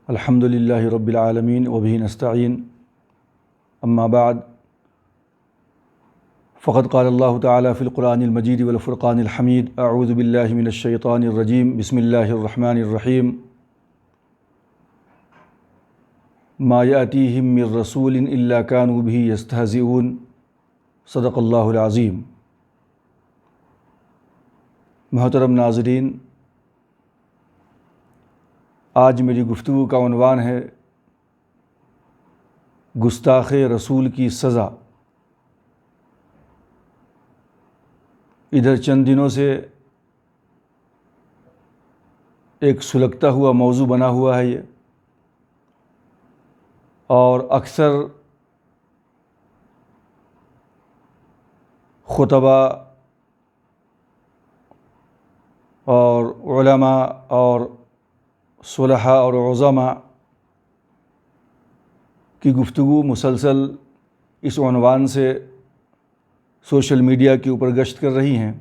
الحمد للہ رب العالمین وبہ نستعین اما بعد فقد قال اللہ تعالی فی القرآن المجید والفرقان الحمید اعوذ باللہ من الشیطان الرجیم بسم اللہ الرحمن الرحیم ما یأتیہم من رسول الا کانوا بہ یستہزئون صدق اللہ العظیم۔ محترم ناظرین، آج میری گفتگو کا عنوان ہے گستاخ رسول کی سزا۔ ادھر چند دنوں سے ایک سلگتا ہوا موضوع بنا ہوا ہے یہ، اور اکثر خطبہ اور علماء اور صلحاء اور عظماء کی گفتگو مسلسل اس عنوان سے سوشل میڈیا کے اوپر گشت کر رہی ہیں،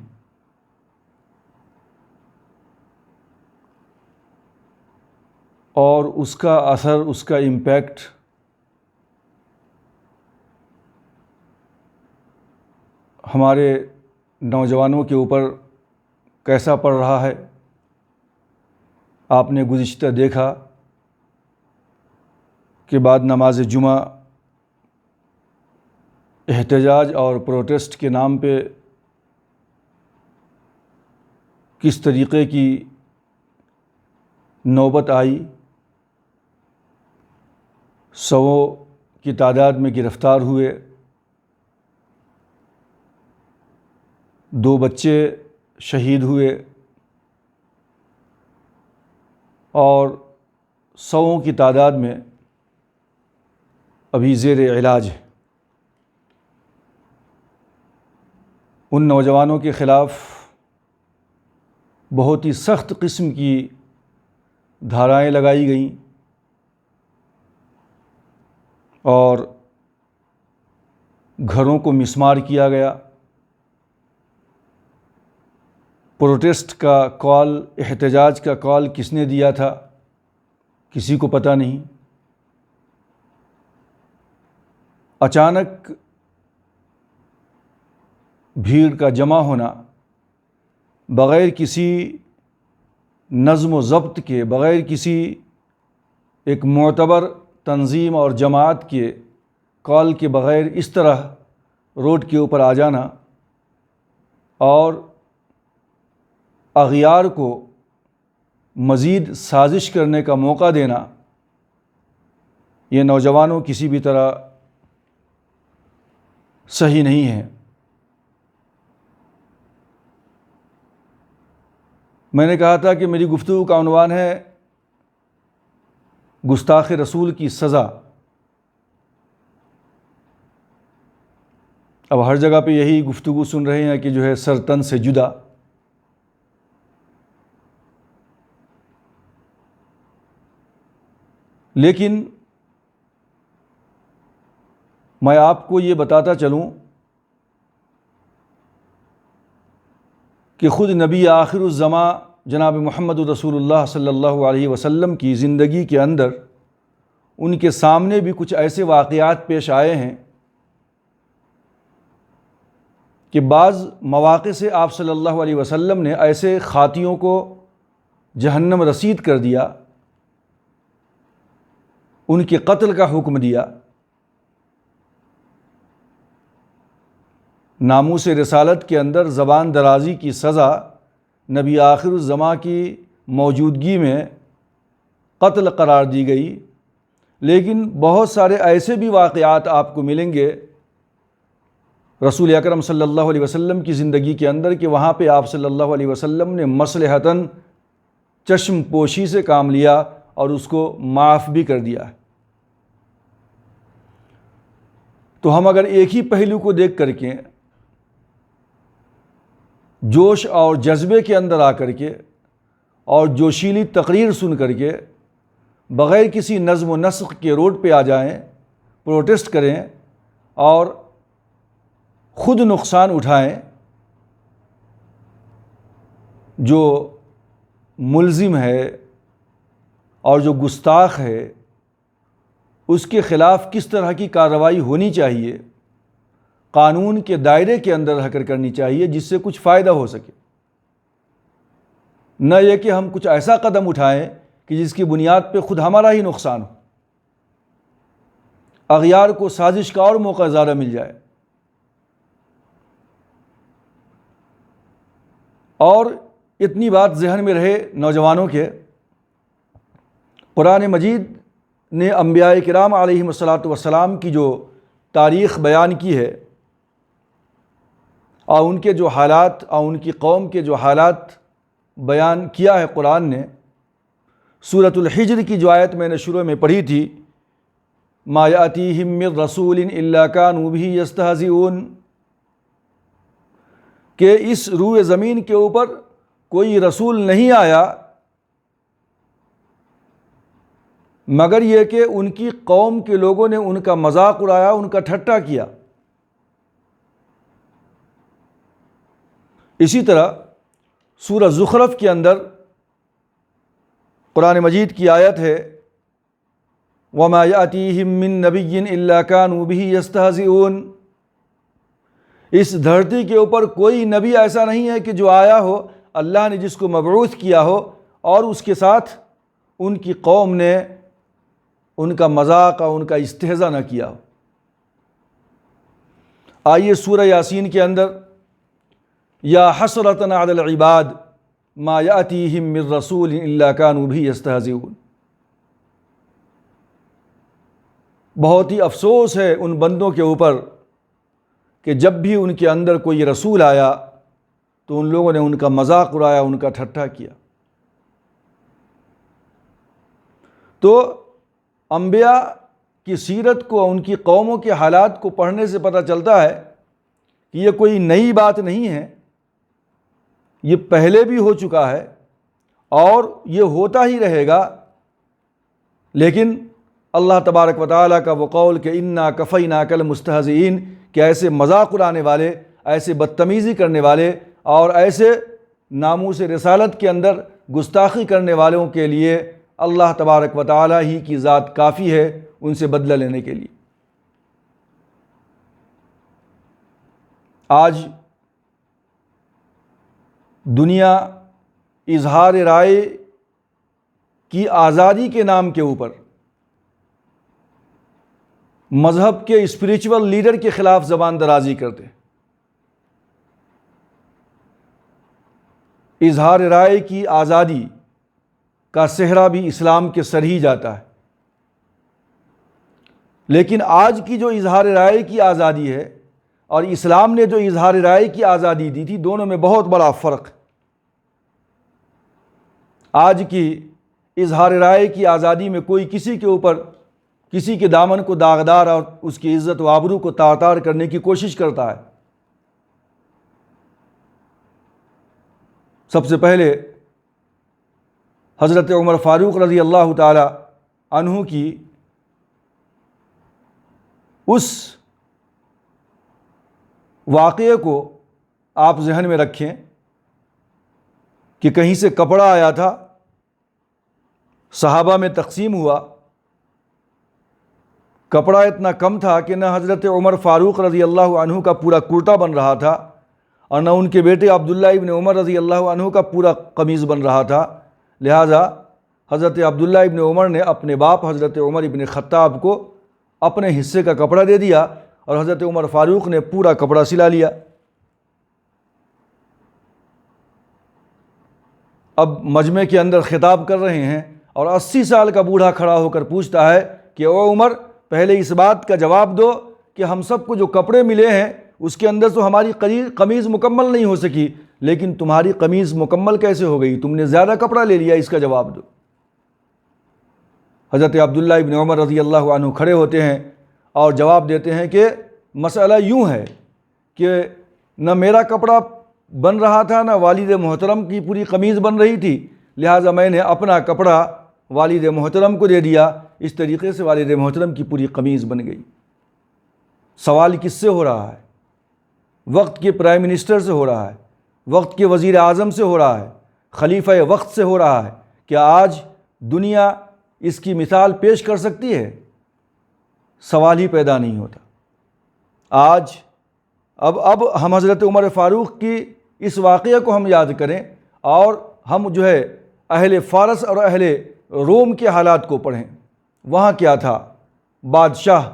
اور اس کا اثر، اس کا امپیکٹ ہمارے نوجوانوں کے اوپر کیسا پڑ رہا ہے۔ آپ نے گزشتہ دیکھا کہ بعد نماز جمعہ احتجاج اور پروٹیسٹ کے نام پہ کس طریقے کی نوبت آئی، سووں کی تعداد میں گرفتار ہوئے، 2 بچے شہید ہوئے، اور 100 کی تعداد میں ابھی زیر علاج ہے۔ ان نوجوانوں کے خلاف بہت ہی سخت قسم کی دھارائیں لگائی گئیں، اور گھروں کو مسمار کیا گیا۔ پروٹیسٹ کا کال، احتجاج کا کال کس نے دیا تھا کسی کو پتہ نہیں۔ اچانک بھیڑ کا جمع ہونا، بغیر کسی نظم و ضبط کے، بغیر کسی ایک معتبر تنظیم اور جماعت کے کال کے بغیر اس طرح روڈ کے اوپر آ جانا اور اغیار کو مزید سازش کرنے کا موقع دینا، یہ نوجوانوں کسی بھی طرح صحیح نہیں ہے۔ میں نے کہا تھا کہ میری گفتگو کا عنوان ہے گستاخ رسول کی سزا۔ اب ہر جگہ پہ یہی گفتگو سن رہے ہیں کہ جو ہے سر تن سے جدا۔ لیکن میں آپ کو یہ بتاتا چلوں کہ خود نبی آخر الزماں جناب محمد رسول اللہ صلی اللہ علیہ وسلم کی زندگی کے اندر ان کے سامنے بھی کچھ ایسے واقعات پیش آئے ہیں کہ بعض مواقع سے آپ صلی اللہ علیہ وسلم نے ایسے خاطیوں کو جہنم رسید کر دیا، ان کے قتل کا حکم دیا۔ ناموس رسالت کے اندر زبان درازی کی سزا نبی آخر الزماں کی موجودگی میں قتل قرار دی گئی، لیکن بہت سارے ایسے بھی واقعات آپ کو ملیں گے رسول اکرم صلی اللہ علیہ وسلم کی زندگی کے اندر کہ وہاں پہ آپ صلی اللہ علیہ وسلم نے مصلحتاً چشم پوشی سے کام لیا اور اس کو معاف بھی کر دیا۔ تو ہم اگر ایک ہی پہلو کو دیکھ کر کے، جوش اور جذبے کے اندر آ کر کے اور جوشیلی تقریر سن کر کے بغیر کسی نظم و نسق کے روڈ پہ آ جائیں، پروٹیسٹ کریں اور خود نقصان اٹھائیں، جو ملزم ہے اور جو گستاخ ہے اس کے خلاف کس طرح کی کارروائی ہونی چاہیے، قانون کے دائرے کے اندر رہ کر کرنی چاہیے جس سے کچھ فائدہ ہو سکے، نہ یہ کہ ہم کچھ ایسا قدم اٹھائیں کہ جس کی بنیاد پہ خود ہمارا ہی نقصان ہو، اغیار کو سازش کا اور موقع زیادہ مل جائے۔ اور اتنی بات ذہن میں رہے نوجوانوں کے، قرآن مجید نے انبیاء کرام علیہم الصلاۃ کی جو تاریخ بیان کی ہے اور ان کے جو حالات اور ان کی قوم کے جو حالات بیان کیا ہے قرآن نے، سورۃ الحجر کی جو آیت میں نے شروع میں پڑھی تھی، ما یأتیہم من رسول الا کانوا بہ یستہزئون، کہ اس روئے زمین کے اوپر کوئی رسول نہیں آیا مگر یہ کہ ان کی قوم کے لوگوں نے ان کا مذاق اڑایا، ان کا ٹھٹا کیا۔ اسی طرح سورہ زخرف کے اندر قرآن مجید کی آیت ہے وَمَا يَأْتِيهِم مِّن نَبِيٍّ إِلَّا كَانُوا بِهِ يَسْتَهْزِئُونَ، اس دھرتی کے اوپر کوئی نبی ایسا نہیں ہے کہ جو آیا ہو، اللہ نے جس کو مبعوث کیا ہو اور اس کے ساتھ ان کی قوم نے ان کا مذاق اور ان کا استہزاء نہ کیا ہو۔ آئیے سورہ یاسین کے اندر یا حسرۃ علی العباد ما یأتیہم من رسول الا کانوا بہ یستہزئون، بہت ہی افسوس ہے ان بندوں کے اوپر کہ جب بھی ان کے اندر کوئی رسول آیا تو ان لوگوں نے ان کا مذاق اڑایا، ان کا ٹھٹھا کیا۔ تو انبیاء کی سیرت کو، ان کی قوموں کے حالات کو پڑھنے سے پتہ چلتا ہے کہ یہ کوئی نئی بات نہیں ہے، یہ پہلے بھی ہو چکا ہے اور یہ ہوتا ہی رہے گا، لیکن اللہ تبارک و تعالیٰ کا وہ قول کہ انا کفیناک المستہزئین، کہ ایسے مذاق اڑانے والے، ایسے بدتمیزی کرنے والے اور ایسے ناموس رسالت کے اندر گستاخی کرنے والوں کے لیے اللہ تبارک و تعالیٰ ہی کی ذات کافی ہے ان سے بدلہ لینے کے لیے۔ آج دنیا اظہار رائے کی آزادی کے نام کے اوپر مذہب کے اسپریچول لیڈر کے خلاف زبان درازی کرتے ہیں۔ اظہار رائے کی آزادی کا صحرا بھی اسلام کے سر ہی جاتا ہے، لیکن آج کی جو اظہار رائے کی آزادی ہے اور اسلام نے جو اظہار رائے کی آزادی دی تھی، دونوں میں بہت بڑا فرق ہے۔ آج کی اظہار رائے کی آزادی میں کوئی کسی کے اوپر، کسی کے دامن کو داغدار اور اس کی عزت و آبرو کو تار تار کرنے کی کوشش کرتا ہے۔ سب سے پہلے حضرت عمر فاروق رضی اللہ تعالی عنہ کی اس واقعے کو آپ ذہن میں رکھیں کہ کہیں سے کپڑا آیا تھا، صحابہ میں تقسیم ہوا، کپڑا اتنا کم تھا کہ نہ حضرت عمر فاروق رضی اللہ عنہ کا پورا کرتا بن رہا تھا اور نہ ان کے بیٹے عبداللہ ابن عمر رضی اللہ عنہ کا پورا قمیض بن رہا تھا، لہٰذا حضرت عبداللہ ابن عمر نے اپنے باپ حضرت عمر ابن خطاب کو اپنے حصے کا کپڑا دے دیا اور حضرت عمر فاروق نے پورا کپڑا سلا لیا۔ اب مجمع کے اندر خطاب کر رہے ہیں اور 80 سال کا بوڑھا کھڑا ہو کر پوچھتا ہے کہ او عمر، پہلے اس بات کا جواب دو کہ ہم سب کو جو کپڑے ملے ہیں اس کے اندر تو ہماری قمیض مکمل نہیں ہو سکی، لیکن تمہاری قمیض مکمل کیسے ہو گئی؟ تم نے زیادہ کپڑا لے لیا، اس کا جواب دو۔ حضرت عبداللہ ابن عمر رضی اللہ عنہ کھڑے ہوتے ہیں اور جواب دیتے ہیں کہ مسئلہ یوں ہے کہ نہ میرا کپڑا بن رہا تھا نہ والد محترم کی پوری قمیض بن رہی تھی، لہٰذا میں نے اپنا کپڑا والد محترم کو دے دیا، اس طریقے سے والد محترم کی پوری قمیض بن گئی۔ سوال کس سے ہو رہا ہے؟ وقت کے پرائم منسٹر سے ہو رہا ہے، وقت کے وزیر اعظم سے ہو رہا ہے، خلیفہ وقت سے ہو رہا ہے کہ آج دنیا اس کی مثال پیش کر سکتی ہے؟ سوال ہی پیدا نہیں ہوتا۔ آج اب ہم حضرت عمر فاروق کی اس واقعہ کو ہم یاد کریں اور ہم جو ہے اہل فارس اور اہل روم کے حالات کو پڑھیں۔ وہاں کیا تھا؟ بادشاہ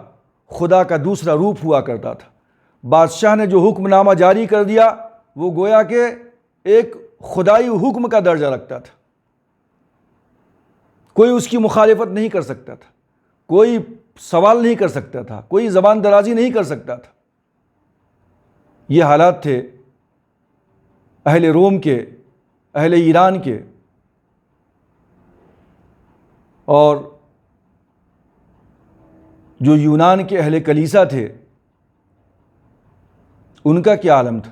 خدا کا دوسرا روپ ہوا کرتا تھا۔ بادشاہ نے جو حکم نامہ جاری کر دیا وہ گویا کہ ایک خدائی حکم کا درجہ رکھتا تھا، کوئی اس کی مخالفت نہیں کر سکتا تھا، کوئی سوال نہیں کر سکتا تھا، کوئی زبان درازی نہیں کر سکتا تھا۔ یہ حالات تھے اہل روم کے، اہل ایران کے، اور جو یونان کے اہل کلیسا تھے ان کا کیا عالم تھا؟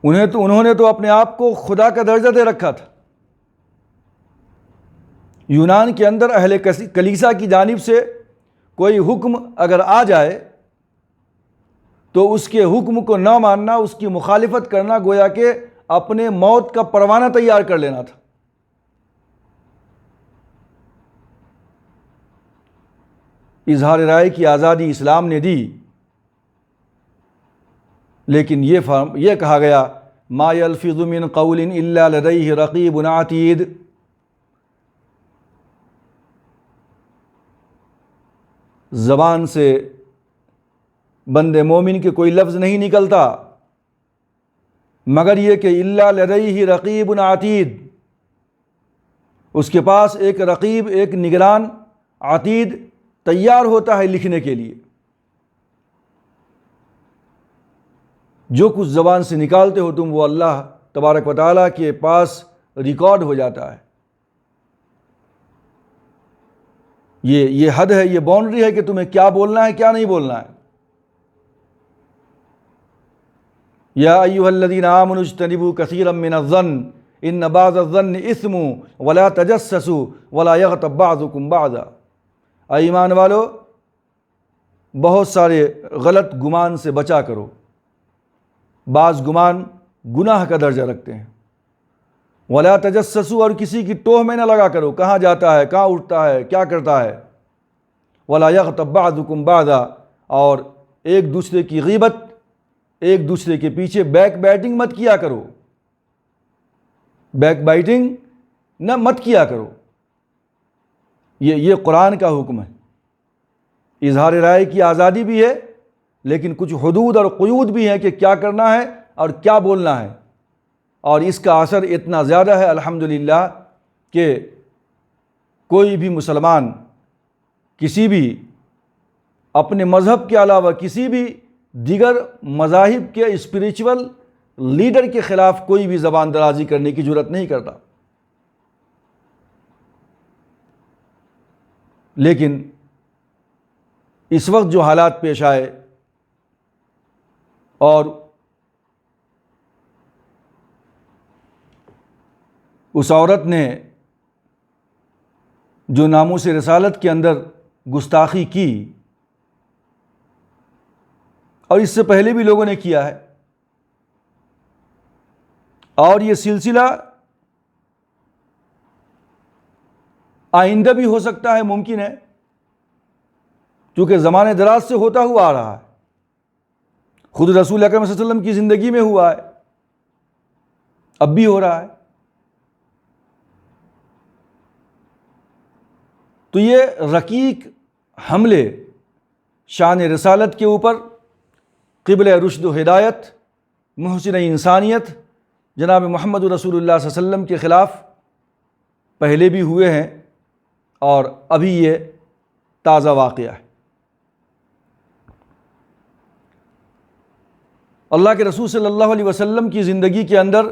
انہوں نے تو اپنے آپ کو خدا کا درجہ دے رکھا تھا۔ یونان کے اندر اہل کلیسا کی جانب سے کوئی حکم اگر آ جائے تو اس کے حکم کو نہ ماننا، اس کی مخالفت کرنا گویا کہ اپنے موت کا پروانہ تیار کر لینا تھا۔ اظہار رائے کی آزادی اسلام نے دی، لیکن یہ کہا گیا ما یلفظ من قول الا لدیہ رقیب عتید، زبان سے بندے مومن کے کوئی لفظ نہیں نکلتا مگر یہ کہ الا لدیہ رقیب عتید، اس کے پاس ایک رقیب، ایک نگران، عتید تیار ہوتا ہے لکھنے کے لیے۔ جو کچھ زبان سے نکالتے ہو تم وہ اللہ تبارک و تعالیٰ کے پاس ریکارڈ ہو جاتا ہے۔ یہ حد ہے، یہ باؤنڈری ہے کہ تمہیں کیا بولنا ہے، کیا نہیں بولنا ہے۔ یا ایھا الذین آمنوا اجتنبوا کثیرا من الظن ان بعض الظن اثم ولا تجسسوا ولا یغتب بعضکم بعضا، اے ایمان والو بہت سارے غلط گمان سے بچا کرو، بعض گمان گناہ کا درجہ رکھتے ہیں۔ ولا تجسسوا، اور کسی کی ٹوہ میں نہ لگا کرو، کہاں جاتا ہے، کہاں اٹھتا ہے، کیا کرتا ہے۔ ولا یغتب بعضکم بعضا، اور ایک دوسرے کی غیبت، ایک دوسرے کے پیچھے بیک بائٹنگ مت کیا کرو، بیک بائٹنگ نہ مت کیا کرو۔ یہ قرآن کا حکم ہے۔ اظہار رائے کی آزادی بھی ہے لیکن کچھ حدود اور قیود بھی ہیں کہ کیا کرنا ہے اور کیا بولنا ہے، اور اس کا اثر اتنا زیادہ ہے الحمدللہ کہ کوئی بھی مسلمان کسی بھی اپنے مذہب کے علاوہ کسی بھی دیگر مذاہب کے اسپریچول لیڈر کے خلاف کوئی بھی زبان درازی کرنے کی جرات نہیں کرتا۔ لیکن اس وقت جو حالات پیش آئے اور اس عورت نے جو ناموس رسالت کے اندر گستاخی کی، اور اس سے پہلے بھی لوگوں نے کیا ہے، اور یہ سلسلہ آئندہ بھی ہو سکتا ہے، ممکن ہے، کیونکہ زمانے دراز سے ہوتا ہوا آ رہا ہے، خود رسول اکرم صلی اللہ علیہ وسلم کی زندگی میں ہوا ہے، اب بھی ہو رہا ہے۔ تو یہ رقیق حملے شان رسالت کے اوپر، قبل رشد و ہدایت، محسن انسانیت جناب محمد رسول اللہ صلی اللہ علیہ وسلم کے خلاف پہلے بھی ہوئے ہیں اور ابھی یہ تازہ واقعہ ہے۔ اللہ کے رسول صلی اللہ علیہ وسلم کی زندگی کے اندر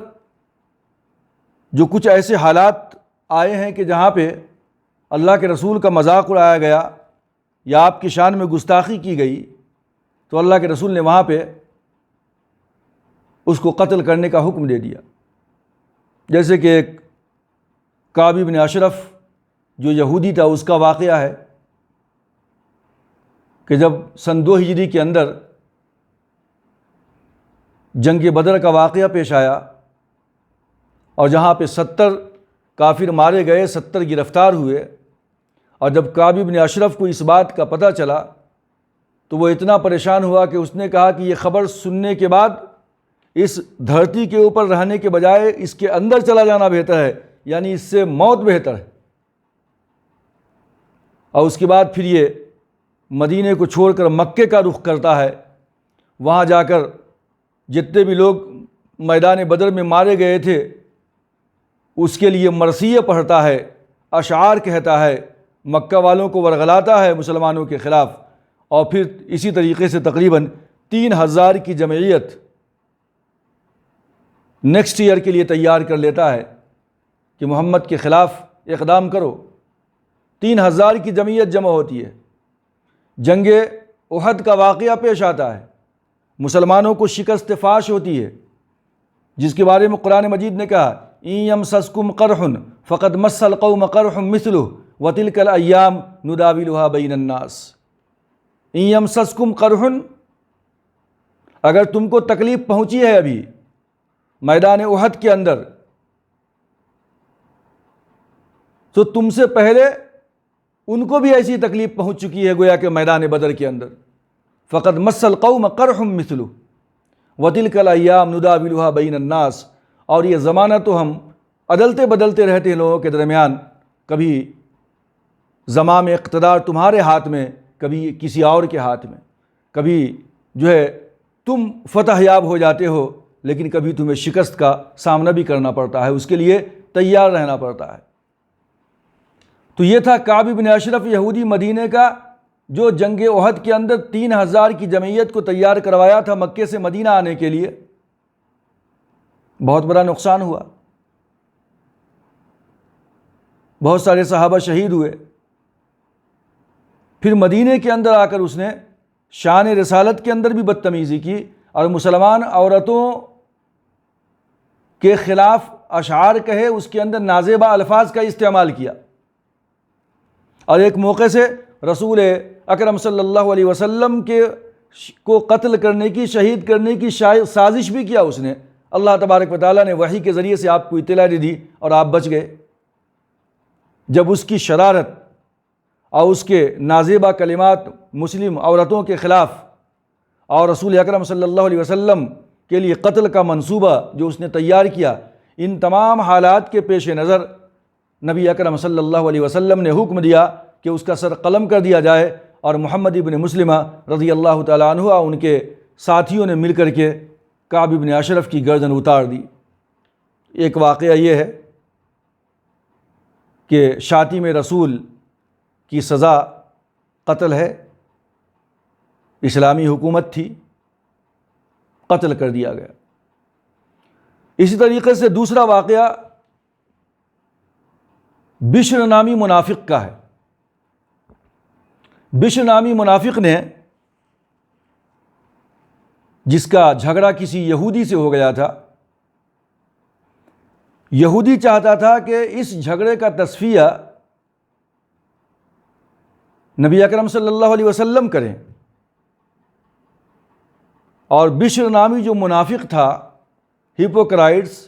جو کچھ ایسے حالات آئے ہیں کہ جہاں پہ اللہ کے رسول کا مذاق اڑایا گیا یا آپ کی شان میں گستاخی کی گئی، تو اللہ کے رسول نے وہاں پہ اس کو قتل کرنے کا حکم دے دیا۔ جیسے کہ ایک کعب بن اشرف جو یہودی تھا، اس کا واقعہ ہے کہ جب سن 2 ہجری کے اندر جنگ بدر کا واقعہ پیش آیا اور جہاں پہ 70 کافر مارے گئے، 70 گرفتار ہوئے، اور جب کعب بن اشرف کو اس بات کا پتہ چلا تو وہ اتنا پریشان ہوا کہ اس نے کہا کہ یہ خبر سننے کے بعد اس دھرتی کے اوپر رہنے کے بجائے اس کے اندر چلا جانا بہتر ہے، یعنی اس سے موت بہتر ہے۔ اور اس کے بعد پھر یہ مدینے کو چھوڑ کر مکے کا رخ کرتا ہے، وہاں جا کر جتنے بھی لوگ میدان بدر میں مارے گئے تھے اس کے لیے مرثیے پڑھتا ہے، اشعار کہتا ہے، مکہ والوں کو ورغلاتا ہے مسلمانوں کے خلاف، اور پھر اسی طریقے سے تقریباً 3000 کی جمعیت نیکسٹ ایئر کے لیے تیار کر لیتا ہے کہ محمد کے خلاف اقدام کرو۔ 3000 کی جمعیت جمع ہوتی ہے، جنگ احد کا واقعہ پیش آتا ہے، مسلمانوں کو شکست فاش ہوتی ہے، جس کے بارے میں قرآن مجید نے کہا اِن یمسسکم قرح فقد مس القوم قرح مثلہ وتلک الایام نداولها بین الناس۔ اِن یمسسکم قرح، اگر تم کو تکلیف پہنچی ہے ابھی میدان احد کے اندر، تو تم سے پہلے ان کو بھی ایسی تکلیف پہنچ چکی ہے گویا کہ میدان بدر کے اندر، فقد مس القوم قرح مثلہ وتلک الایام نداولها بین الناس، اور یہ زمانہ تو ہم عدلتے بدلتے رہتے ہیں لوگوں کے درمیان، کبھی زمام اقتدار تمہارے ہاتھ میں، کبھی کسی اور کے ہاتھ میں، کبھی جو ہے تم فتح یاب ہو جاتے ہو، لیکن کبھی تمہیں شکست کا سامنا بھی کرنا پڑتا ہے، اس کے لیے تیار رہنا پڑتا ہے۔ تو یہ تھا کعب بن اشرف یہودی مدینے کا، جو جنگ احد کے اندر 3000 کی جمعیت کو تیار کروایا تھا مکے سے مدینہ آنے کے لیے۔ بہت بڑا نقصان ہوا، بہت سارے صحابہ شہید ہوئے۔ پھر مدینے کے اندر آ کر اس نے شان رسالت کے اندر بھی بدتمیزی کی، اور مسلمان عورتوں کے خلاف اشعار کہے، اس کے اندر نازیبہ الفاظ کا استعمال کیا، اور ایک موقع سے رسول اکرم صلی اللہ علیہ وسلم کو قتل کرنے کی، شہید کرنے کی سازش بھی کیا اس نے۔ اللہ تبارک و تعالیٰ نے وحی کے ذریعے سے آپ کو اطلاع دے دی اور آپ بچ گئے۔ جب اس کی شرارت اور اس کے نازیبہ کلمات مسلم عورتوں کے خلاف، اور رسول اکرم صلی اللہ علیہ وسلم کے لیے قتل کا منصوبہ جو اس نے تیار کیا، ان تمام حالات کے پیش نظر نبی اکرم صلی اللہ علیہ وسلم نے حکم دیا کہ اس کا سر قلم کر دیا جائے، اور محمد ابن مسلمہ رضی اللہ تعالیٰ عنہ اور ان کے ساتھیوں نے مل کر کے کعب بن اشرف کی گردن اتار دی۔ ایک واقعہ یہ ہے کہ شاتم رسول کی سزا قتل ہے، اسلامی حکومت تھی، قتل کر دیا گیا۔ اسی طریقے سے دوسرا واقعہ بشر نامی منافق کا ہے۔ بشر نامی منافق نے، جس کا جھگڑا کسی یہودی سے ہو گیا تھا، یہودی چاہتا تھا کہ اس جھگڑے کا تصفیہ نبی اکرم صلی اللہ علیہ وسلم کریں، اور بشر نامی جو منافق تھا، ہپوکرائٹس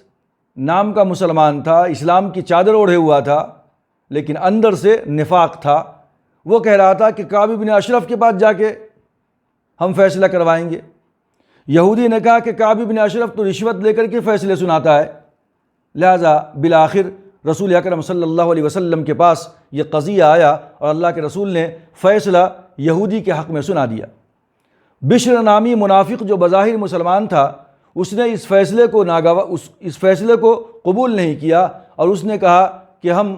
نام کا مسلمان تھا، اسلام کی چادر اوڑھے ہوا تھا، لیکن اندر سے نفاق تھا۔ وہ کہہ رہا تھا کہ کعب بن اشرف کے پاس جا کے ہم فیصلہ کروائیں گے۔ یہودی نے کہا کہ کعب بن اشرف تو رشوت لے کر کے فیصلے سناتا ہے، لہذا بالآخر رسول اکرم صلی اللہ علیہ وسلم کے پاس یہ قضیہ آیا، اور اللہ کے رسول نے فیصلہ یہودی کے حق میں سنا دیا۔ بشر نامی منافق جو بظاہر مسلمان تھا، اس نے اس فیصلے کو قبول نہیں کیا، اور اس نے کہا کہ ہم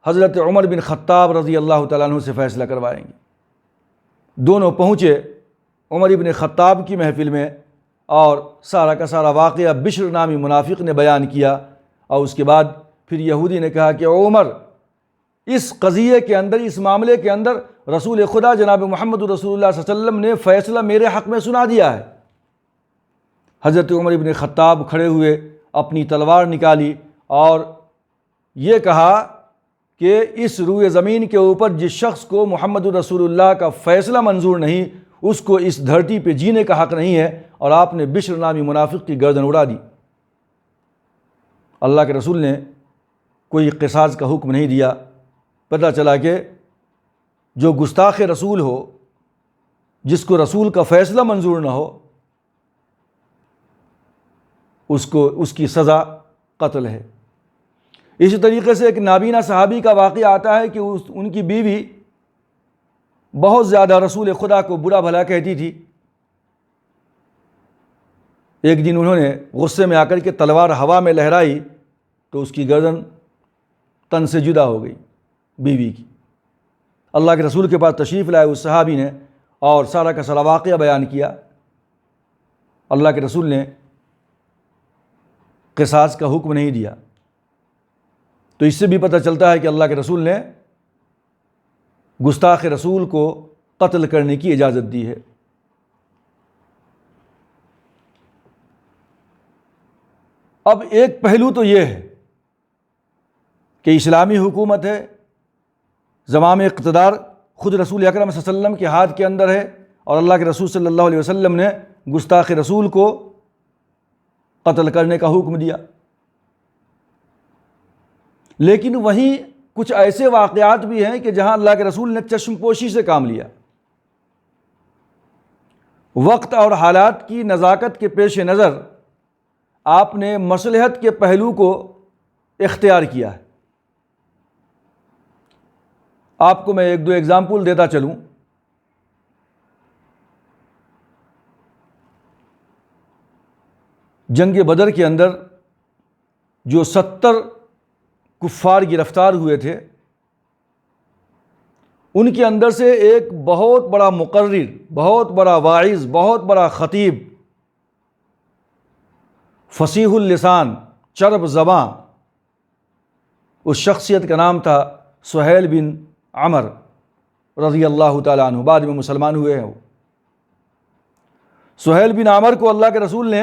حضرت عمر بن خطاب رضی اللہ تعالیٰ عنہ سے فیصلہ کروائیں گے۔ دونوں پہنچے عمر بن خطاب کی محفل میں، اور سارا کا سارا واقعہ بشر نامی منافق نے بیان کیا، اور اس کے بعد پھر یہودی نے کہا کہ عمر، اس قضیے کے اندر، اس معاملے کے اندر رسول خدا جناب محمد رسول اللہ صلی اللہ علیہ وسلم نے فیصلہ میرے حق میں سنا دیا ہے۔ حضرت عمر بن خطاب کھڑے ہوئے، اپنی تلوار نکالی اور یہ کہا کہ اس روئے زمین کے اوپر جس شخص کو محمد رسول اللہ کا فیصلہ منظور نہیں، اس کو اس دھرتی پہ جینے کا حق نہیں ہے، اور آپ نے بشر نامی منافق کی گردن اڑا دی۔ اللہ کے رسول نے کوئی قصاص کا حکم نہیں دیا۔ پتہ چلا کہ جو گستاخ رسول ہو، جس کو رسول کا فیصلہ منظور نہ ہو، اس کی سزا قتل ہے۔ اسی طریقے سے ایک نابینا صحابی کا واقعہ آتا ہے کہ ان کی بیوی بہت زیادہ رسول خدا کو برا بھلا کہتی تھی۔ ایک دن انہوں نے غصے میں آ کر کے تلوار ہوا میں لہرائی تو اس کی گردن تن سے جدا ہو گئی بیوی کی۔ اللہ کے رسول کے پاس تشریف لائے اس صحابی نے اور سارا کا سارا واقعہ بیان کیا۔ اللہ کے رسول نے قصاص کا حکم نہیں دیا۔ تو اس سے بھی پتہ چلتا ہے کہ اللہ کے رسول نے گستاخ رسول کو قتل کرنے کی اجازت دی ہے۔ اب ایک پہلو تو یہ ہے کہ اسلامی حکومت ہے، زمام اقتدار خود رسول اکرم صلی اللہ علیہ وسلم کے ہاتھ کے اندر ہے، اور اللہ کے رسول صلی اللہ علیہ وسلم نے گستاخ رسول کو قتل کرنے کا حکم دیا۔ لیکن وہیں کچھ ایسے واقعات بھی ہیں کہ جہاں اللہ کے رسول نے چشم پوشی سے کام لیا، وقت اور حالات کی نزاکت کے پیش نظر آپ نے مصلحت کے پہلو کو اختیار کیا ہے۔ آپ کو میں ایک دو ایگزامپل دیتا چلوں۔ جنگ بدر کے اندر جو 70 کفار گرفتار ہوئے تھے، ان کے اندر سے ایک بہت بڑا مقرر، بہت بڑا واعظ، بہت بڑا خطیب، فصیح اللسان، چرب زباں، اس شخصیت کا نام تھا سہیل بن عمر رضی اللہ تعالیٰ عنہ، بعد میں مسلمان ہوئے ہیں وہ۔ سہیل بن عمر کو اللہ کے رسول نے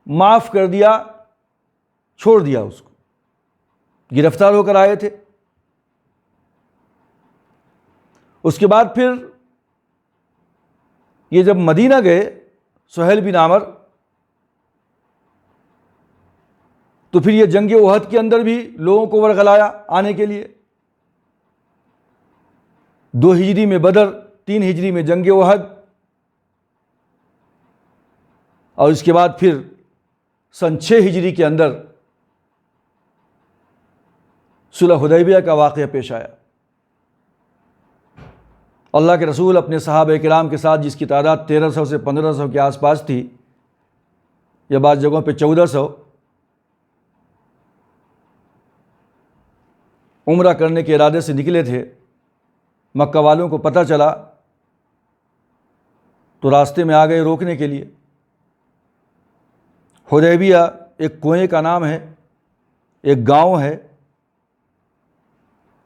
معاف کر دیا، چھوڑ دیا، اس کو گرفتار ہو کر آئے تھے۔ اس کے بعد پھر یہ جب مدینہ گئے سہیل بن عمر، تو پھر یہ جنگ احد کے اندر بھی لوگوں کو ورغلایا آنے کے لیے۔ 2 ہجری میں بدر، 3 ہجری میں جنگ احد، اور اس کے بعد پھر سن 6 ہجری کے اندر صلح حدیبیہ کا واقعہ پیش آیا۔ اللہ کے رسول اپنے صحابہ کرام کے ساتھ، جس کی تعداد 1300 سے 1500 کے آس پاس تھی، یا بعض جگہوں پہ 1400، عمرہ کرنے کے ارادے سے نکلے تھے۔ مکہ والوں کو پتہ چلا تو راستے میں آ گئے روکنے کے لیے۔ حدیبیہ ایک کنویں کا نام ہے، ایک گاؤں ہے،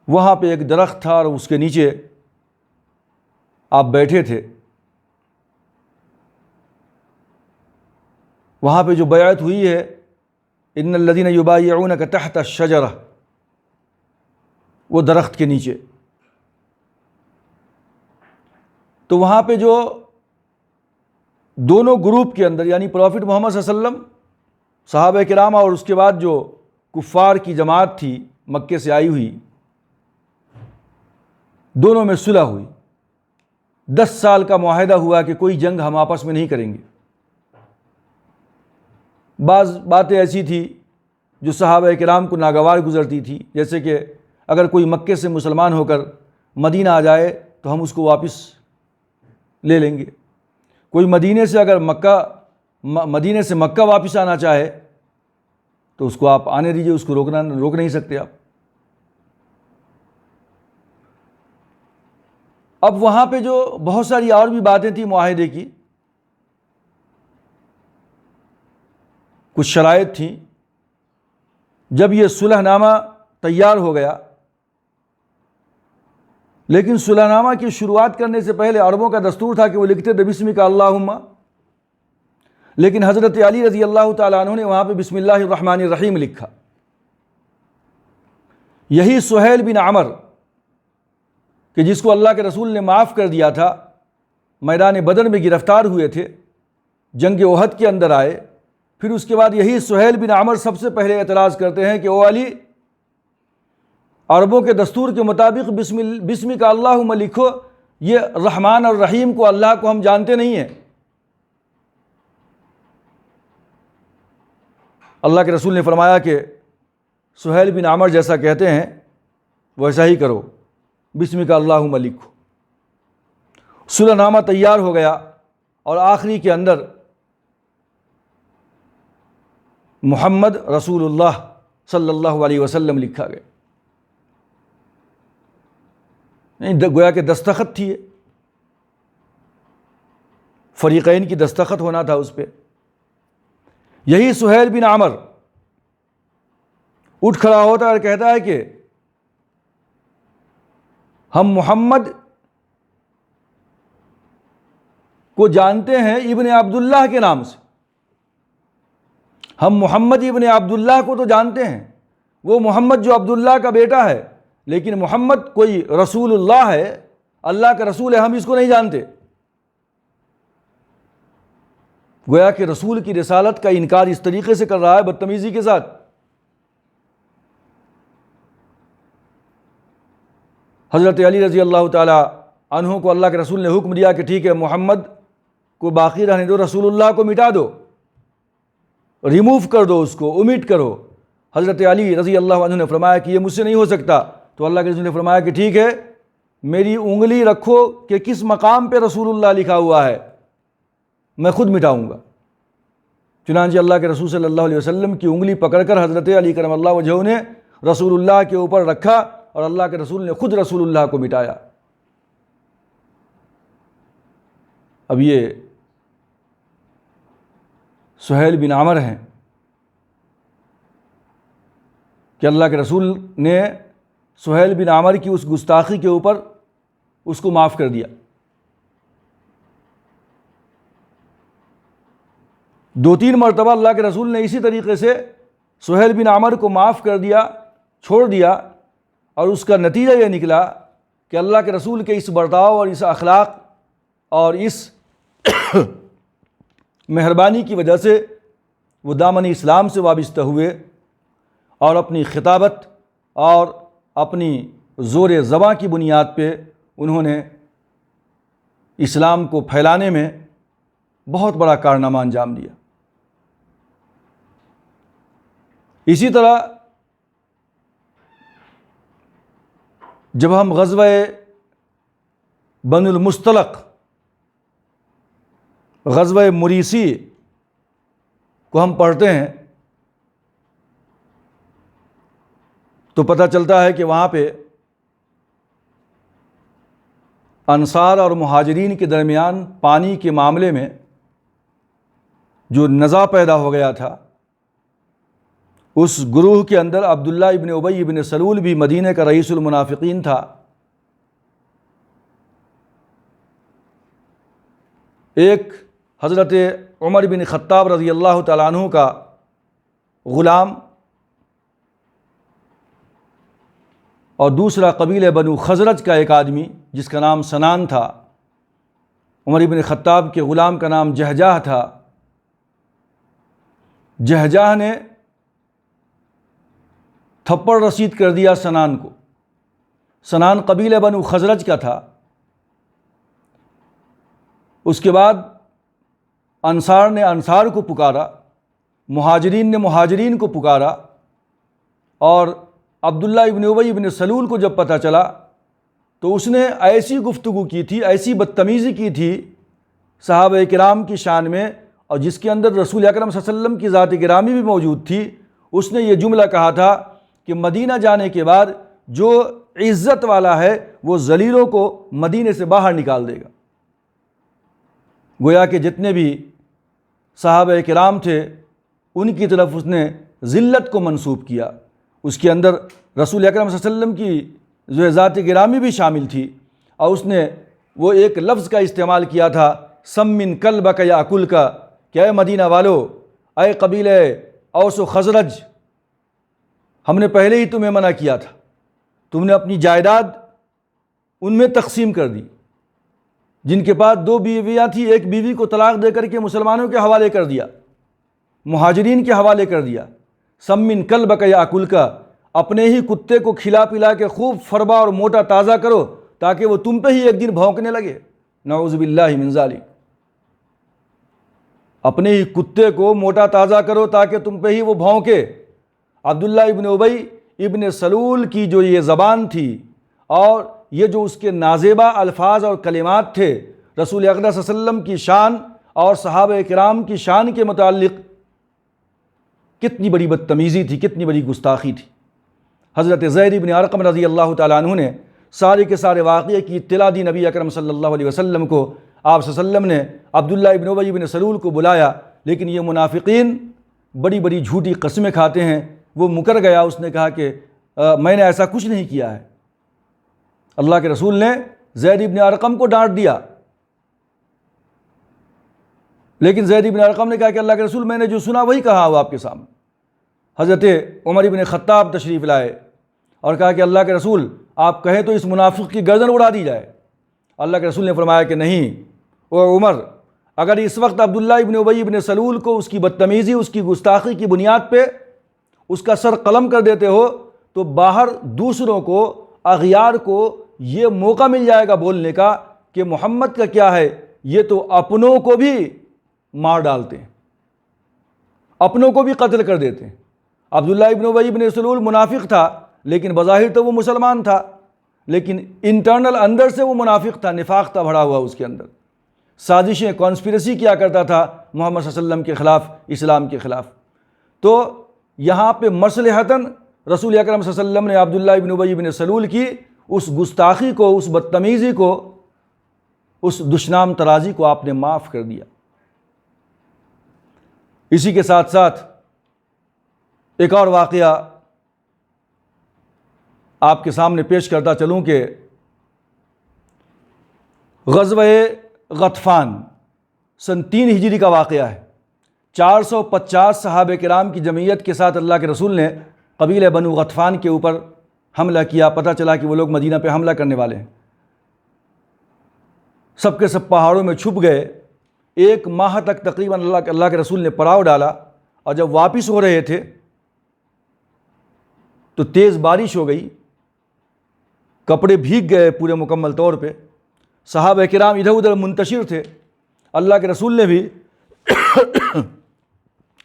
وہاں پہ ایک درخت تھا اور اس کے نیچے آپ بیٹھے تھے۔ وہاں پہ جو بیعت ہوئی ہے، ان الذین یبایعونک تحت الشجرہ، وہ درخت کے نیچے۔ تو وہاں پہ جو دونوں گروپ کے اندر، یعنی پروفٹ محمد صلی اللہ علیہ وسلم، صحابہ کرام، اور اس کے بعد جو کفار کی جماعت تھی مکے سے آئی ہوئی، دونوں میں صلح ہوئی۔ 10 سال کا معاہدہ ہوا کہ کوئی جنگ ہم آپس میں نہیں کریں گے۔ بعض باتیں ایسی تھی جو صحابہ کرام کو ناگوار گزرتی تھی، جیسے کہ اگر کوئی مکے سے مسلمان ہو کر مدینہ آ جائے تو ہم اس کو واپس لے لیں گے۔ کوئی مدینے سے مکہ واپس آنا چاہے تو اس کو آپ آنے دیجئے، اس کو روک نہیں سکتے آپ۔ اب وہاں پہ جو بہت ساری اور بھی باتیں تھیں معاہدے کی، کچھ شرائط تھیں۔ جب یہ صلح نامہ تیار ہو گیا، لیکن صلح نامہ کی شروعات کرنے سے پہلے عربوں کا دستور تھا کہ وہ لکھتے تھے بسمک اللہم، لیکن حضرت علی رضی اللہ تعالیٰ عنہ نے وہاں پہ بسم اللہ الرحمن الرحیم لکھا۔ یہی سہیل بن عمر کہ جس کو اللہ کے رسول نے معاف کر دیا تھا، میدان بدر میں گرفتار ہوئے تھے، جنگ احد کے اندر آئے، پھر اس کے بعد یہی سہیل بن عمر سب سے پہلے اعتراض کرتے ہیں کہ او علی، عربوں کے دستور کے مطابق بسم کا اللہم لکھو، یہ رحمان اور رحیم کو، اللہ کو ہم جانتے نہیں ہیں۔ اللہ کے رسول نے فرمایا کہ سہیل بن عمر جیسا کہتے ہیں ویسا ہی کرو، بسم کا اللہم لکھو۔ صلح نامہ تیار ہو گیا اور آخری کے اندر محمد رسول اللہ صلی اللہ علیہ وسلم لکھا گیا، گویا کہ دستخط تھی، فریقین کی دستخط ہونا تھا اس پہ۔ یہی سہیل بن عمر اٹھ کھڑا ہوتا ہے اور کہتا ہے کہ ہم محمد کو جانتے ہیں ابن عبداللہ کے نام سے، ہم محمد ابن عبداللہ کو تو جانتے ہیں، وہ محمد جو عبداللہ کا بیٹا ہے، لیکن محمد کوئی رسول اللہ ہے، اللہ کا رسول ہے، ہم اس کو نہیں جانتے۔ گویا کہ رسول کی رسالت کا انکار اس طریقے سے کر رہا ہے، بدتمیزی کے ساتھ۔ حضرت علی رضی اللہ تعالی عنہ کو اللہ کے رسول نے حکم دیا کہ ٹھیک ہے، محمد کو باقی رہنے دو، رسول اللہ کو مٹا دو، ریموو کر دو، اس کو اومٹ کرو۔ حضرت علی رضی اللہ عنہ نے فرمایا کہ یہ مجھ سے نہیں ہو سکتا، تو اللہ کے رسول نے فرمایا کہ ٹھیک ہے، میری انگلی رکھو کہ کس مقام پہ رسول اللہ لکھا ہوا ہے، میں خود مٹاؤں گا۔ چنانچہ اللہ کے رسول صلی اللہ علیہ وسلم کی انگلی پکڑ کر حضرت علی کرم اللہ وجہہ نے رسول اللہ کے اوپر رکھا اور اللہ کے رسول نے خود رسول اللہ کو مٹایا۔ اب یہ سہیل بن عمر ہیں کہ اللہ کے رسول نے سہیل بن عمر کی اس گستاخی کے اوپر اس کو معاف کر دیا۔ دو تین مرتبہ اللہ کے رسول نے اسی طریقے سے سہیل بن عمر کو معاف کر دیا، چھوڑ دیا، اور اس کا نتیجہ یہ نکلا کہ اللہ کے رسول کے اس برتاؤ اور اس اخلاق اور اس مہربانی کی وجہ سے وہ دامن اسلام سے وابستہ ہوئے اور اپنی خطابت اور اپنی زور زباں کی بنیاد پہ انہوں نے اسلام کو پھیلانے میں بہت بڑا کارنامہ انجام دیا۔ اسی طرح جب ہم غزوہ بن المستلق، غزوہ مریسی کو ہم پڑھتے ہیں تو پتہ چلتا ہے کہ وہاں پہ انصار اور مہاجرین کے درمیان پانی کے معاملے میں جو نزاع پیدا ہو گیا تھا، اس گروہ کے اندر عبداللہ ابن ابی ابن سلول بھی مدینہ کا رئیس المنافقین تھا۔ ایک حضرت عمر بن خطاب رضی اللہ تعالیٰ عنہ کا غلام اور دوسرا قبیلہ بنو خزرج کا ایک آدمی جس کا نام سنان تھا۔ عمر بن خطاب کے غلام کا نام جہجاہ تھا۔ جہجاہ نے تھپڑ رسید کر دیا سنان کو۔ سنان قبیلہ بنو خزرج کا تھا۔ اس کے بعد انصار نے انصار کو پکارا، مہاجرین نے مہاجرین کو پکارا، اور عبداللہ ابن ابی ابن سلول کو جب پتہ چلا تو اس نے ایسی گفتگو کی تھی، ایسی بدتمیزی کی تھی صحابہ کرام کی شان میں، اور جس کے اندر رسول اکرم صلی اللہ علیہ وسلم کی ذات گرامی بھی موجود تھی۔ اس نے یہ جملہ کہا تھا کہ مدینہ جانے کے بعد جو عزت والا ہے وہ ذلیلوں کو مدینے سے باہر نکال دے گا۔ گویا کہ جتنے بھی صحابہ کرام تھے ان کی طرف اس نے ذلت کو منسوب کیا۔ اس کے اندر رسول اکرم صلی اللہ علیہ وسلم کی جو ذات گرامی بھی شامل تھی، اور اس نے وہ ایک لفظ کا استعمال کیا تھا، سمن کلبک یاکل کا، کہ اے مدینہ والو، اے قبیلہ اوس و خزرج، ہم نے پہلے ہی تمہیں منع کیا تھا، تم نے اپنی جائیداد ان میں تقسیم کر دی۔ جن کے پاس 2 بیویاں تھیں، ایک بیوی کو طلاق دے کر کے مسلمانوں کے حوالے کر دیا، مہاجرین کے حوالے کر دیا۔ سمن کلبک یاکل کا، اپنے ہی کتے کو کھلا پلا کے خوب فربا اور موٹا تازہ کرو تاکہ وہ تم پہ ہی ایک دن بھونکنے لگے، نعوذ باللہ من ذالک۔ اپنے ہی کتے کو موٹا تازہ کرو تاکہ تم پہ ہی وہ بھونکے۔ عبداللہ ابن ابی ابن سلول کی جو یہ زبان تھی اور یہ جو اس کے نازیبہ الفاظ اور کلمات تھے، رسول اقدس صلی اللہ علیہ وسلم کی شان اور صحابہ کرام کی شان کے متعلق کتنی بڑی بدتمیزی تھی، کتنی بڑی گستاخی تھی۔ حضرت زید بن ارقم رضی اللہ تعالیٰ عنہ نے سارے کے سارے واقعے کی اطلاع دی نبی اکرم صلی اللہ علیہ وسلم کو۔ آپ صلی اللہ علیہ وسلم نے عبداللہ ابن ابی ابن سلول کو بلایا، لیکن یہ منافقین بڑی بڑی جھوٹی قسمیں کھاتے ہیں، وہ مکر گیا۔ اس نے کہا کہ میں نے ایسا کچھ نہیں کیا ہے۔ اللہ کے رسول نے زید بن ارقم کو ڈانٹ دیا، لیکن زید بن ارقم نے کہا کہ اللہ کے رسول میں نے جو سنا وہی کہا وہ آپ کے سامنے۔ حضرت عمر بن خطاب تشریف لائے اور کہا کہ اللہ کے رسول آپ کہیں تو اس منافق کی گردن اڑا دی جائے۔ اللہ کے رسول نے فرمایا کہ نہیں، او عمر، اگر اس وقت عبداللہ ابن ابی ابن سلول کو اس کی بدتمیزی، اس کی گستاخی کی بنیاد پہ اس کا سر قلم کر دیتے ہو تو باہر دوسروں کو، اغیار کو یہ موقع مل جائے گا بولنے کا کہ محمد کا کیا ہے، یہ تو اپنوں کو بھی مار ڈالتے ہیں، اپنوں کو بھی قتل کر دیتے ہیں۔ عبداللہ ابن ابی ابن سلول منافق تھا، لیکن بظاہر تو وہ مسلمان تھا، لیکن انٹرنل اندر سے وہ منافق تھا، نفاق تھا بھرا ہوا اس کے اندر، سازشیں، کانسپریسی کیا کرتا تھا محمد صلی اللہ علیہ وسلم کے خلاف، اسلام کے خلاف۔ تو یہاں پہ مصلحتاً رسول اکرم صلی اللہ علیہ وسلم نے عبداللہ ابن ابی ابن سلول کی اس گستاخی کو، اس بدتمیزی کو، اس دشنام ترازی کو آپ نے معاف کر دیا۔ اسی کے ساتھ ساتھ ایک اور واقعہ آپ کے سامنے پیش کرتا چلوں کہ غزوہ غطفان سن 3 ہجری کا واقعہ ہے۔ 450 صحابہ کرام کی جمعیت کے ساتھ اللہ کے رسول نے قبیلہ بنو غطفان کے اوپر حملہ کیا۔ پتہ چلا کہ وہ لوگ مدینہ پہ حملہ کرنے والے ہیں۔ سب کے سب پہاڑوں میں چھپ گئے۔ 1 ماہ تک تقریباً اللہ کے رسول نے پڑاؤ ڈالا، اور جب واپس ہو رہے تھے تو تیز بارش ہو گئی، کپڑے بھیگ گئے پورے مکمل طور پہ، صحابہ کرام ادھر ادھر منتشر تھے۔ اللہ کے رسول نے بھی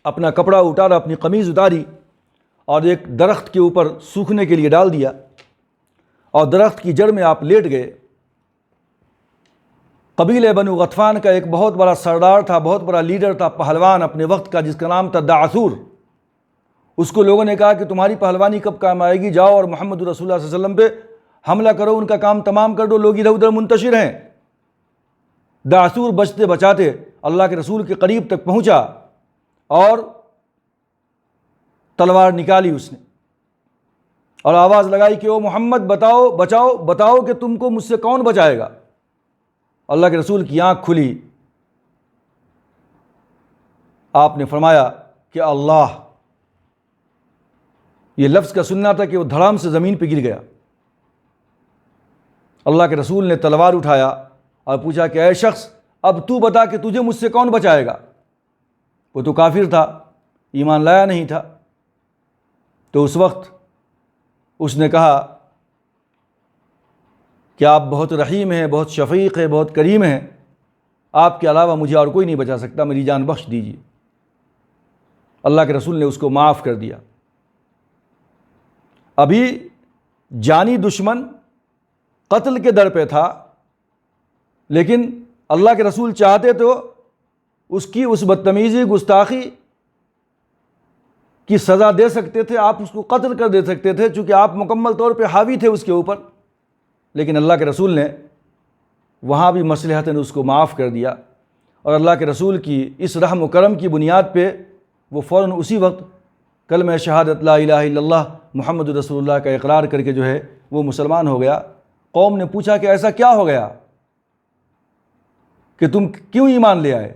اپنا کپڑا اتارا، اپنی قمیض اتاری اور ایک درخت کے اوپر سوکھنے کے لیے ڈال دیا، اور درخت کی جڑ میں آپ لیٹ گئے۔ قبیلہ بنو غطفان کا ایک بہت بڑا سردار تھا، بہت بڑا لیڈر تھا، پہلوان اپنے وقت کا، جس کا نام تھا دعثور۔ اس کو لوگوں نے کہا کہ تمہاری پہلوانی کب کام آئے گی، جاؤ اور محمد رسول اللہ صلی اللہ علیہ وسلم پہ حملہ کرو، ان کا کام تمام کر دو، لوگ ادھر ادھر منتشر ہیں۔ دعثور بچتے بچاتے اللہ کے رسول کے قریب تک پہنچا اور تلوار نکالی اس نے، اور آواز لگائی کہ او محمد، بتاؤ بچاؤ، بتاؤ کہ تم کو مجھ سے کون بچائے گا۔ اللہ کے رسول کی آنکھ کھلی، آپ نے فرمایا کہ اللہ۔ یہ لفظ کا سننا تھا کہ وہ دھڑام سے زمین پہ گر گیا۔ اللہ کے رسول نے تلوار اٹھایا اور پوچھا کہ اے شخص، اب تو بتا کہ تجھے مجھ سے کون بچائے گا۔ وہ تو کافر تھا، ایمان لایا نہیں تھا۔ تو اس وقت اس نے کہا کہ آپ بہت رحیم ہیں، بہت شفیق ہیں، بہت کریم ہیں، آپ کے علاوہ مجھے اور کوئی نہیں بچا سکتا، میری جان بخش دیجیے۔ اللہ کے رسول نے اس کو معاف کر دیا۔ ابھی جانی دشمن قتل کے در پہ تھا، لیکن اللہ کے رسول چاہتے تو اس کی اس بدتمیزی، گستاخی کی سزا دے سکتے تھے، آپ اس کو قتل کر دے سکتے تھے، چونکہ آپ مکمل طور پہ حاوی تھے اس کے اوپر، لیکن اللہ کے رسول نے وہاں بھی مصلحتاً اس کو معاف کر دیا۔ اور اللہ کے رسول کی اس رحم و کرم کی بنیاد پہ وہ فوراً اسی وقت کلمہ شہادت لا الہ الا اللہ محمد رسول اللہ کا اقرار کر کے جو ہے وہ مسلمان ہو گیا۔ قوم نے پوچھا کہ ایسا کیا ہو گیا کہ تم کیوں ایمان لے آئے؟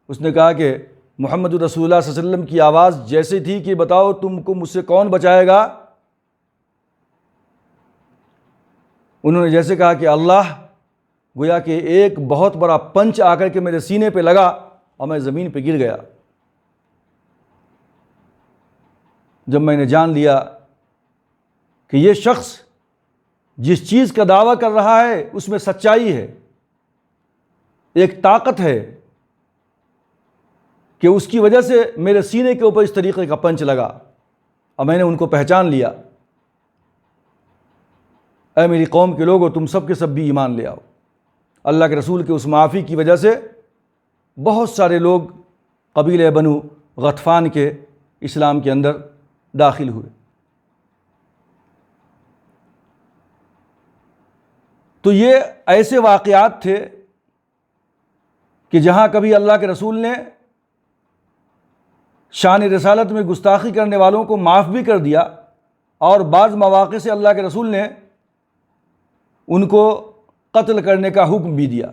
اس نے کہا کہ محمد رسول اللہ صلی اللہ علیہ وسلم کی آواز جیسے تھی کہ بتاؤ تم کو مجھ سے کون بچائے گا، انہوں نے جیسے کہا کہ اللہ، گویا کہ ایک بہت بڑا پنچ آ کر کے میرے سینے پہ لگا اور میں زمین پہ گر گیا۔ جب میں نے جان لیا کہ یہ شخص جس چیز کا دعویٰ کر رہا ہے اس میں سچائی ہے، ایک طاقت ہے کہ اس کی وجہ سے میرے سینے کے اوپر اس طریقے کا پنچ لگا اور میں نے ان کو پہچان لیا۔ اے میری قوم کے لوگو، تم سب کے سب بھی ایمان لے آؤ۔ اللہ کے رسول کے اس معافی کی وجہ سے بہت سارے لوگ قبیلہ بنو غطفان کے اسلام کے اندر داخل ہوئے۔ تو یہ ایسے واقعات تھے کہ جہاں کبھی اللہ کے رسول نے شان رسالت میں گستاخی کرنے والوں کو معاف بھی کر دیا، اور بعض مواقع سے اللہ کے رسول نے ان کو قتل کرنے کا حکم بھی دیا۔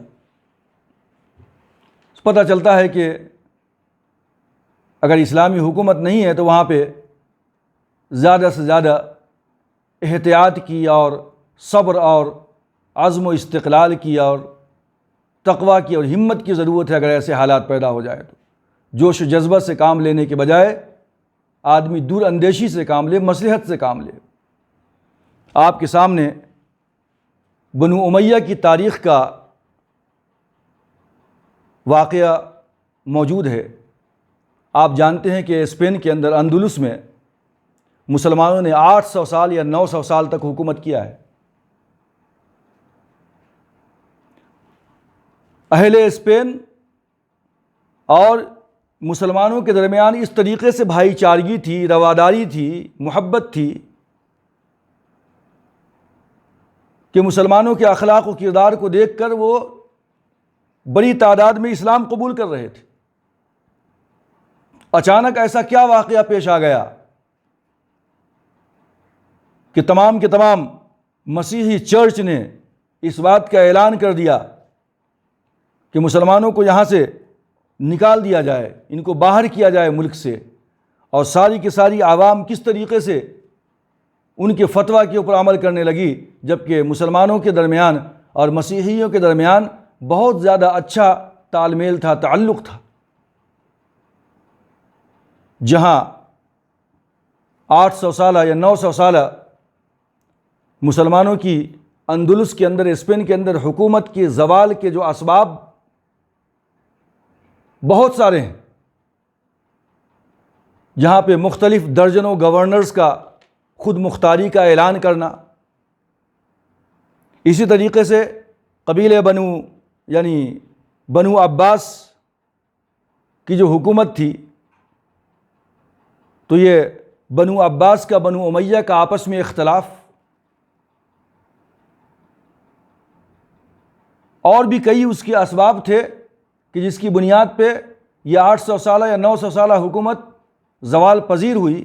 پتہ چلتا ہے کہ اگر اسلامی حکومت نہیں ہے تو وہاں پہ زیادہ سے زیادہ احتیاط کی اور صبر اور عزم و استقلال کی اور تقویٰ کی اور ہمت کی ضرورت ہے۔ اگر ایسے حالات پیدا ہو جائے تو جوش و جذبہ سے کام لینے کے بجائے آدمی دور اندیشی سے کام لے، مصلحت سے کام لے۔ آپ کے سامنے بنو امیہ کی تاریخ کا واقعہ موجود ہے۔ آپ جانتے ہیں کہ اسپین کے اندر اندلس میں مسلمانوں نے 800 سال یا 900 سال تک حکومت کیا ہے۔ اہل اسپین اور مسلمانوں کے درمیان اس طریقے سے بھائی چارگی تھی، رواداری تھی، محبت تھی کہ مسلمانوں کے اخلاق و کردار کو دیکھ کر وہ بڑی تعداد میں اسلام قبول کر رہے تھے۔ اچانک ایسا کیا واقعہ پیش آ گیا کہ تمام کے تمام مسیحی چرچ نے اس بات کا اعلان کر دیا کہ مسلمانوں کو یہاں سے نکال دیا جائے، ان کو باہر کیا جائے ملک سے، اور ساری کی ساری عوام کس طریقے سے ان کے فتویٰ کے اوپر عمل کرنے لگی، جبکہ مسلمانوں کے درمیان اور مسیحیوں کے درمیان بہت زیادہ اچھا تال میل تھا، تعلق تھا۔ جہاں 800 سالہ یا 900 سالہ مسلمانوں کی اندلس کے اندر، اسپین کے اندر حکومت کے زوال کے جو اسباب بہت سارے ہیں، جہاں پہ مختلف درجنوں گورنرز کا خود مختاری کا اعلان کرنا، اسی طریقے سے قبیلہ بنو عباس کی جو حکومت تھی، تو یہ بنو عباس کا بنو امیہ کا آپس میں اختلاف، اور بھی کئی اس کے اسباب تھے کہ جس کی بنیاد پہ یہ 800 سالہ یا 900 سالہ حکومت زوال پذیر ہوئی۔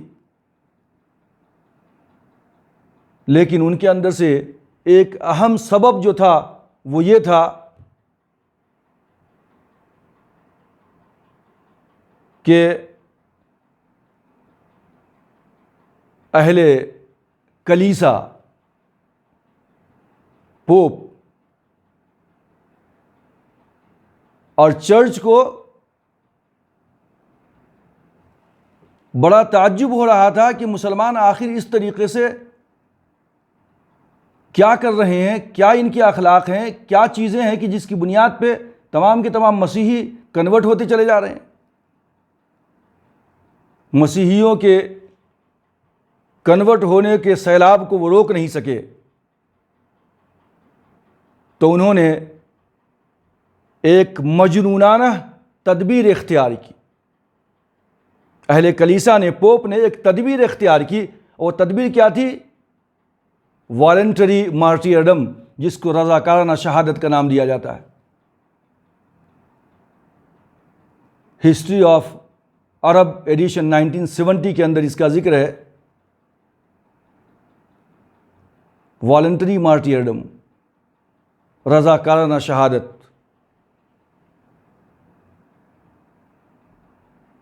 لیکن ان کے اندر سے ایک اہم سبب جو تھا وہ یہ تھا کہ اہل کلیسا، پوپ اور چرچ کو بڑا تعجب ہو رہا تھا کہ مسلمان آخر اس طریقے سے کیا کر رہے ہیں، کیا ان کے اخلاق ہیں، کیا چیزیں ہیں کہ جس کی بنیاد پہ تمام کے تمام مسیحی کنورٹ ہوتے چلے جا رہے ہیں۔ مسیحیوں کے کنورٹ ہونے کے سیلاب کو وہ روک نہیں سکے، تو انہوں نے ایک مجنونانہ تدبیر اختیار کی۔ اہل کلیسا نے، پوپ نے ایک تدبیر اختیار کی، اور تدبیر کیا تھی؟ والنٹری مارٹیرڈم، جس کو رضاکارانہ شہادت کا نام دیا جاتا ہے۔ ہسٹری آف عرب ایڈیشن 1970 کے اندر اس کا ذکر ہے۔ والنٹری مارٹیرڈم، رضاکارانہ شہادت،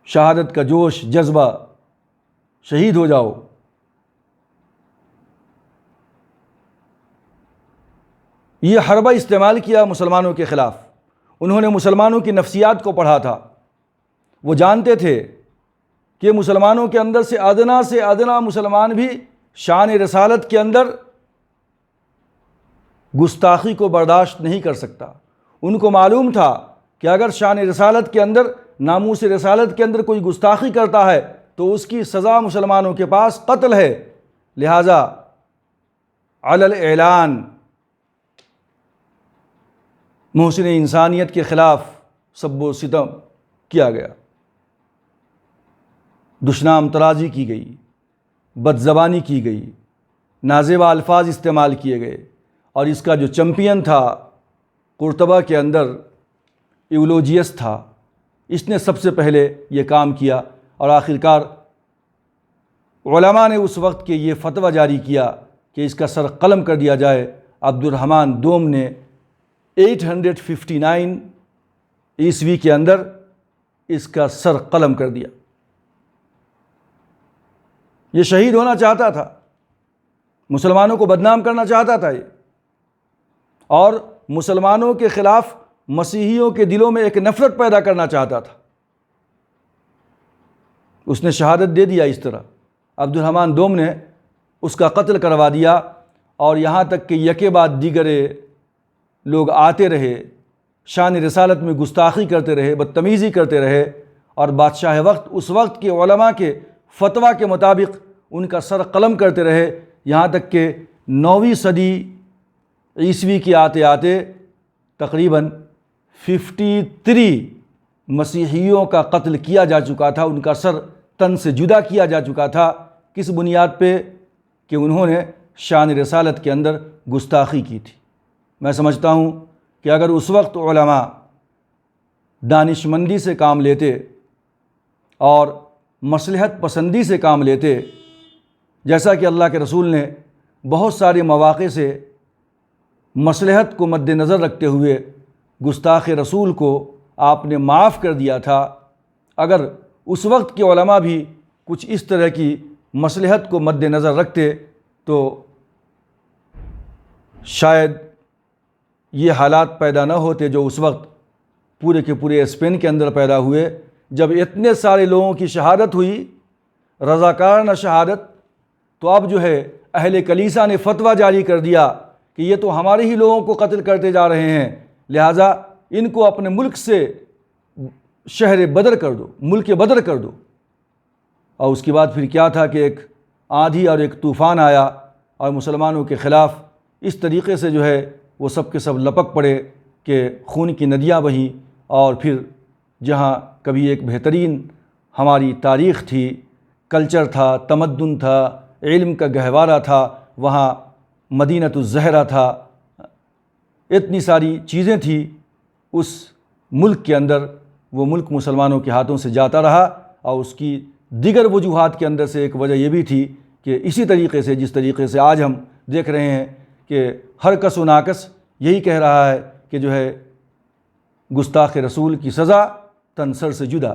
شہادت کا جوش جذبہ، شہید ہو جاؤ۔ یہ حربہ استعمال کیا مسلمانوں کے خلاف۔ انہوں نے مسلمانوں کی نفسیات کو پڑھا تھا۔ وہ جانتے تھے کہ مسلمانوں کے اندر سے ادنا مسلمان بھی شان رسالت کے اندر گستاخی کو برداشت نہیں کر سکتا۔ ان کو معلوم تھا کہ اگر شان رسالت کے اندر، ناموس رسالت کے اندر کوئی گستاخی کرتا ہے تو اس کی سزا مسلمانوں کے پاس قتل ہے، لہٰذا علی الاعلان محسن انسانیت کے خلاف سب و ستم کیا گیا، دشنام ترازی کی گئی، بد زبانی کی گئی، نازیبا الفاظ استعمال کیے گئے، اور اس کا جو چیمپئن تھا قرطبہ کے اندر ایولوجیس تھا، اس نے سب سے پہلے یہ کام کیا، اور آخرکار علماء نے اس وقت کے یہ فتویٰ جاری کیا کہ اس کا سر قلم کر دیا جائے۔ عبد الرحمن دوم نے 859 عیسوی کے اندر اس کا سر قلم کر دیا۔ یہ شہید ہونا چاہتا تھا، مسلمانوں کو بدنام کرنا چاہتا تھا یہ، اور مسلمانوں کے خلاف مسیحیوں کے دلوں میں ایک نفرت پیدا کرنا چاہتا تھا۔ اس نے شہادت دے دیا۔ اس طرح عبد الرحمن دوم نے اس کا قتل کروا دیا، اور یہاں تک کہ یکے بعد دیگرے لوگ آتے رہے، شان رسالت میں گستاخی کرتے رہے، بدتمیزی کرتے رہے، اور بادشاہ وقت اس وقت کے علماء کے فتویٰ کے مطابق ان کا سر قلم کرتے رہے، یہاں تک کہ 9ویں صدی عیسوی کے آتے آتے تقریباً 53 مسیحیوں کا قتل کیا جا چکا تھا، ان کا سر تن سے جدا کیا جا چکا تھا۔ کس بنیاد پہ؟ کہ انہوں نے شان رسالت کے اندر گستاخی کی تھی۔ میں سمجھتا ہوں کہ اگر اس وقت علماء دانشمندی سے کام لیتے اور مصلحت پسندی سے کام لیتے، جیسا کہ اللہ کے رسول نے بہت سارے مواقع سے مصلحت کو مد نظر رکھتے ہوئے گستاخ رسول کو آپ نے معاف کر دیا تھا، اگر اس وقت کے علماء بھی کچھ اس طرح کی مصلحت کو مد نظر رکھتے تو شاید یہ حالات پیدا نہ ہوتے جو اس وقت پورے کے پورے اسپین کے اندر پیدا ہوئے، جب اتنے سارے لوگوں کی شہادت ہوئی، رضاکارانہ شہادت، تو اب جو ہے اہل کلیسا نے فتویٰ جاری کر دیا کہ یہ تو ہمارے ہی لوگوں کو قتل کرتے جا رہے ہیں، لہٰذا ان کو اپنے ملک سے شہر بدر کر دو، ملک بدر کر دو۔ اور اس کے بعد پھر کیا تھا کہ ایک آندھی اور ایک طوفان آیا، اور مسلمانوں کے خلاف اس طریقے سے جو ہے وہ سب کے سب لپک پڑے کہ خون کی ندیاں بہیں، اور پھر جہاں کبھی ایک بہترین ہماری تاریخ تھی، کلچر تھا، تمدن تھا، علم کا گہوارہ تھا، وہاں مدینۃ الزہرہ تھا، اتنی ساری چیزیں تھیں اس ملک کے اندر، وہ ملک مسلمانوں کے ہاتھوں سے جاتا رہا۔ اور اس کی دیگر وجوہات کے اندر سے ایک وجہ یہ بھی تھی کہ اسی طریقے سے جس طریقے سے آج ہم دیکھ رہے ہیں کہ ہر کس و ناکس یہی کہہ رہا ہے کہ جو ہے گستاخ رسول کی سزا تن سر سے جدا،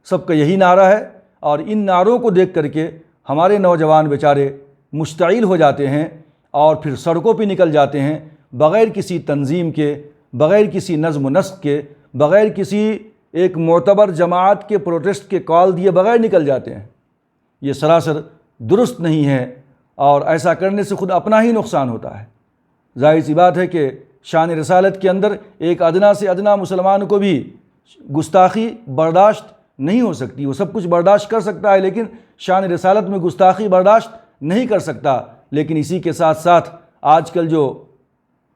سب کا یہی نعرہ ہے، اور ان نعروں کو دیکھ کر کے ہمارے نوجوان بیچارے مشتعل ہو جاتے ہیں اور پھر سڑکوں پہ نکل جاتے ہیں، بغیر کسی تنظیم کے، بغیر کسی نظم و نسق کے، بغیر کسی ایک معتبر جماعت کے پروٹیسٹ کے کال دیے بغیر نکل جاتے ہیں۔ یہ سراسر درست نہیں ہے، اور ایسا کرنے سے خود اپنا ہی نقصان ہوتا ہے۔ ظاہر سی بات ہے کہ شان رسالت کے اندر ایک ادنا سے ادنا مسلمان کو بھی گستاخی برداشت نہیں ہو سکتی، وہ سب کچھ برداشت کر سکتا ہے لیکن شان رسالت میں گستاخی برداشت نہیں کر سکتا۔ لیکن اسی کے ساتھ ساتھ آج کل جو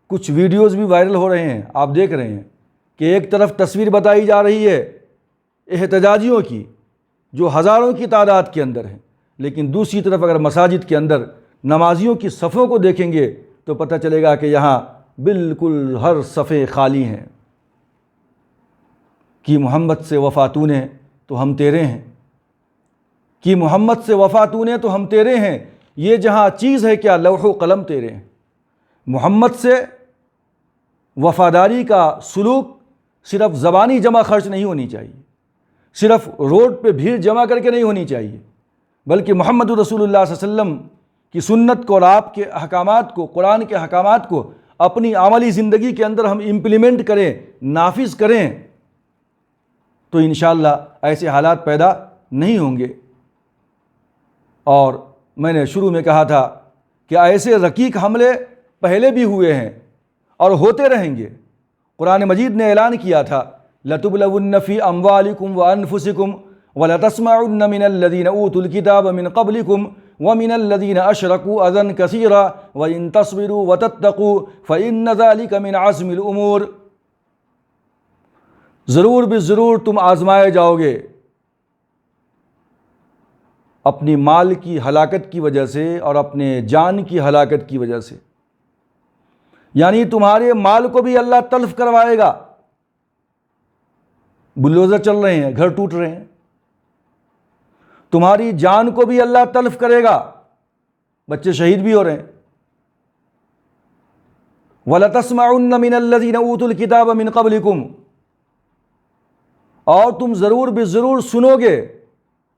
کچھ ویڈیوز بھی وائرل ہو رہے ہیں، آپ دیکھ رہے ہیں کہ ایک طرف تصویر بتائی جا رہی ہے احتجاجیوں کی جو ہزاروں کی تعداد کے اندر ہیں، لیکن دوسری طرف اگر مساجد کے اندر نمازیوں کی صفوں کو دیکھیں گے تو پتہ چلے گا کہ یہاں بالکل ہر صفیں خالی ہیں، کہ محمد سے وفا تو نے تو ہم تیرے ہیں، کہ محمد سے وفا تو نے تو ہم تیرے ہیں، یہ جہاں چیز ہے کیا لوح و قلم تیرے ہیں۔ محمد سے وفاداری کا سلوک صرف زبانی جمع خرچ نہیں ہونی چاہیے، صرف روڈ پہ بھیڑ جمع کر کے نہیں ہونی چاہیے، بلکہ محمد رسول اللہ صلی اللہ علیہ وسلم کی سنت کو اور آپ کے احکامات کو، قرآن کے احکامات کو اپنی عملی زندگی کے اندر ہم امپلیمنٹ کریں، نافذ کریں، تو انشاءاللہ ایسے حالات پیدا نہیں ہوں گے۔ اور میں نے شروع میں کہا تھا کہ ایسے رقیق حملے پہلے بھی ہوئے ہیں اور ہوتے رہیں گے۔ قرآن مجید نے اعلان کیا تھا لَتُبْلَوُنَّ فِي أَمْوَالِكُمْ وَأَنفُسِكُمْ وَلَتَسْمَعُنَّ مِنَ الَّذِينَ أُوتُوا الْكِتَابَ مِنْ قَبْلِكُمْ وَمِنَ الَّذِينَ أَشْرَكُوا أَذًى كَثِيرًا وَإِن تَصْبِرُوا وَتَتَّقُوا فَإِنَّ ذَلِكَ مِنْ عَزْمِ الْأُمُورِ۔ ضرور بالضرور تم آزمائے جاؤ گے اپنی مال کی ہلاکت کی وجہ سے اور اپنے جان کی ہلاکت کی وجہ سے، یعنی تمہارے مال کو بھی اللہ تلف کروائے گا۔ بلڈوزر چل رہے ہیں، گھر ٹوٹ رہے ہیں، تمہاری جان کو بھی اللہ تلف کرے گا، بچے شہید بھی ہو رہے ہیں۔ وَلَتَسْمَعُنَّ مِنَ الَّذِينَ أُوتُوا الْكِتَابَ مِنْ قَبْلِكُمْ، اور تم ضرور بالضرور سنو گے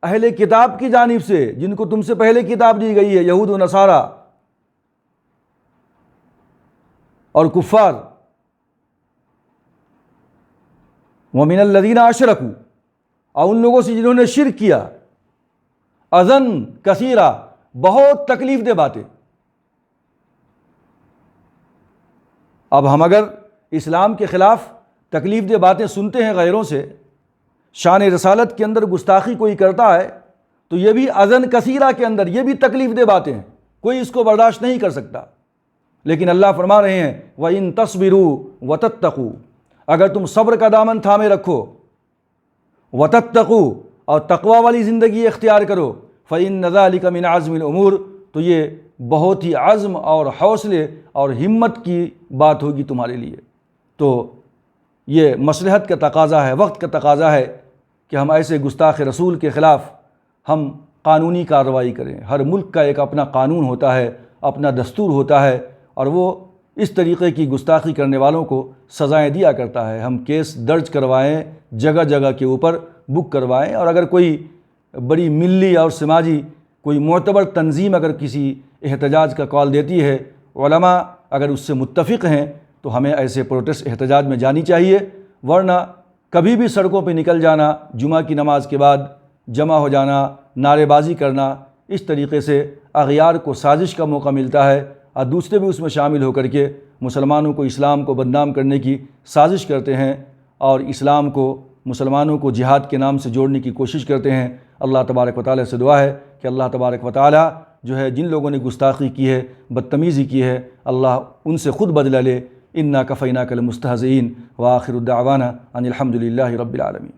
اہل کتاب کی جانب سے جن کو تم سے پہلے کتاب دی گئی ہے، یہود و نصارہ اور کفار۔ وَمِنَ الَّذِينَ أَشْرَكُوا، اور ان لوگوں سے جنہوں نے شرک کیا، اذًا کثیرا، بہت تکلیف دہ باتیں۔ اب ہم اگر اسلام کے خلاف تکلیف دہ باتیں سنتے ہیں غیروں سے، شان رسالت کے اندر گستاخی کوئی کرتا ہے، تو یہ بھی اذًا کثیرا کے اندر یہ بھی تکلیف دہ باتیں ہیں، کوئی اس کو برداشت نہیں کر سکتا۔ لیکن اللہ فرما رہے ہیں وَإِن تَصْبِرُوا وَتَتَّقُوا، اگر تم صبر کا دامن تھامے رکھو، وَتَتَّقُوا، اور تقوی والی زندگی اختیار کرو، فَإِنَّ ذَلِكَ مِنْ عَزْمِ الْأُمُورِ، تو یہ بہت ہی عزم اور حوصلے اور ہمت کی بات ہوگی تمہارے لیے۔ تو یہ مصلحت کا تقاضا ہے، وقت کا تقاضا ہے کہ ہم ایسے گستاخ رسول کے خلاف ہم قانونی کارروائی کریں۔ ہر ملک کا ایک اپنا قانون ہوتا ہے، اپنا دستور ہوتا ہے، اور وہ اس طریقے کی گستاخی کرنے والوں کو سزائیں دیا کرتا ہے۔ ہم کیس درج کروائیں، جگہ جگہ کے اوپر بک کروائیں، اور اگر کوئی بڑی ملی اور سماجی کوئی معتبر تنظیم اگر کسی احتجاج کا کال دیتی ہے، علماء اگر اس سے متفق ہیں، تو ہمیں ایسے پروٹیسٹ احتجاج میں جانی چاہیے، ورنہ کبھی بھی سڑکوں پہ نکل جانا، جمعہ کی نماز کے بعد جمع ہو جانا، نعرے بازی کرنا، اس طریقے سے اغیار کو سازش کا موقع ملتا ہے، اور دوسرے بھی اس میں شامل ہو کر کے مسلمانوں کو، اسلام کو بدنام کرنے کی سازش کرتے ہیں، اور اسلام کو، مسلمانوں کو جہاد کے نام سے جوڑنے کی کوشش کرتے ہیں۔ اللہ تبارک و تعالیٰ سے دعا ہے کہ اللہ تبارک و تعالیٰ جو ہے جن لوگوں نے گستاخی کی ہے، بدتمیزی کی ہے، اللہ ان سے خود بدلہ لے۔ انا کفیناک المستہزئین، وآخر دعوانا ان الحمد للہ رب العالمین۔